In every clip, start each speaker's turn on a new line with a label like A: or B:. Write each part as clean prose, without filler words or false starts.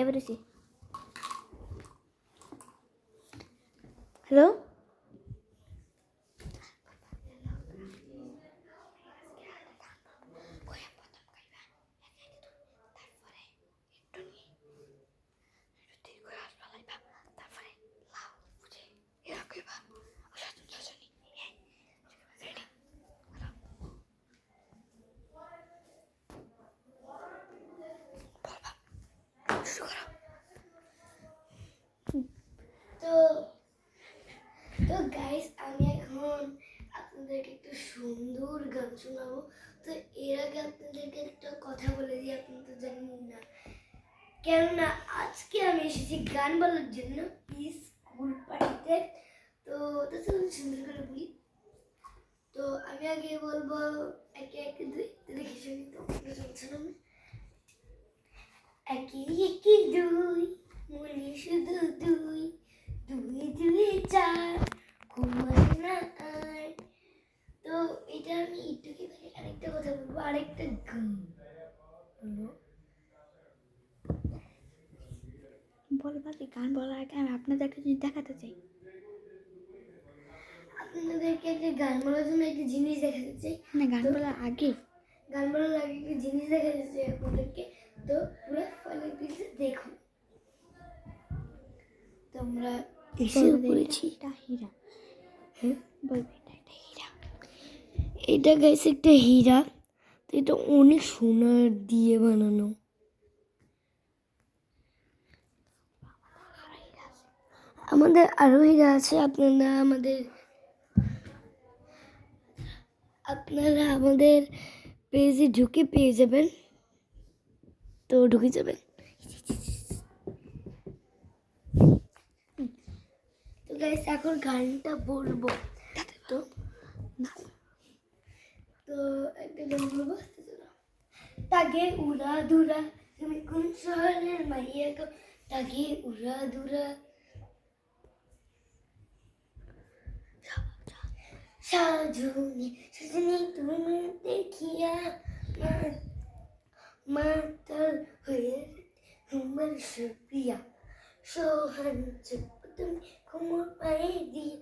A: এবারে হ্যালো
B: তো তো গাইস আমি এখন আপনাদেরকে একটু সুন্দর গান শোনাবো। তো এর আগে আপনাদেরকে একটা কথা বলে দিই, আপনারা তো জানেন না, কেননা আজকে আমি এসেছি গান বলার জন্য স্কুল পার্টিতে। তো চলুন সুন্দর করে বলি। তো আমি আগে বলবো একে একে দুই, দেখে শুনি তো চলছে না। একে একে দুই, মনে শুধু দুই, দুই দুই চার, ঘুমায় না আর। তো এটা আমি একটু কি আরেকটা কথা বলবো, আরেকটা গান বলবো।
A: বলবা যে গান বলার আগে আমি আপনাদের একটা জিনিস দেখাতে চাই।
B: আপনাদেরকে একটা গান বলার জন্য একটা জিনিস দেখাতে চাই।
A: না, গান বলার আগে
B: গান বলার আগে একটা জিনিস দেখাতে চাই আপনাদেরকে। তো পুরো ফলের পিছনে দেখুন। তোমরা এসে পড়েছি।
A: এটা হীরা।
B: হ্যাঁ
A: বলবে এটা একটা হীরা।
B: এটা গাইছে একটা হীরা। তো এটা অনেক সোনার দিয়ে বানানো। আমাদের আরো হীরা আছে, আপনারা আমাদের পেজে ঢুকে পেয়ে যাবেন। তো ঢুকে যাবেন। তো গাইস এখন গানটা বলবো। তো তো একটা গান বলবো। তাগে উড়া দুরা, তুমি কোন শহরের মাইয়া গো? তাগে উড়া দুরা, সাজুনি সজনি তুমি দেখিয়া মাতাল হয়ে তোমার সুপ্রিয়া সোহান চুপ তুমি কোমর পায়ে দিয়ে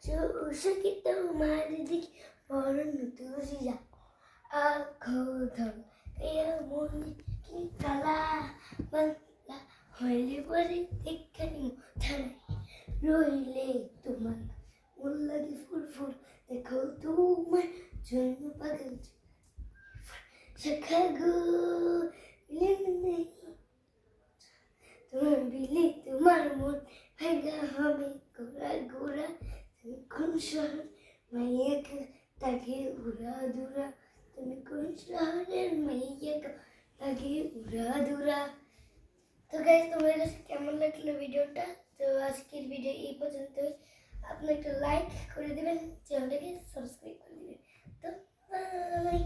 B: চৌষকি তোমার দিকে পরন তুজিয়া আখো ধম এয়া মনে কি কালা বাংলা হইলে পরে দেখানি থানায় রইলে তোমার মন লাগে ফুল ফুল দেখো তোমার জন্য পাগল শাখা গো নেই তোমার বিলে তোমার মন ভাঙা হবে গোড়া গোড়া, তুমি কোন শহর মাইয়া গো? তাকে উড়া দুরা, তুমি কোন শহরের মাইয়া গো? তাকে উড়া দুরা। তো গাইস তোমাদের কাছে কেমন লাগলো ভিডিওটা? তো আজকের ভিডিও এই পর্যন্তই। আপনি একটা লাইক করে দিবেন, চ্যানেলটাকে সাবস্ক্রাইব করে দিবেন। তো বাই।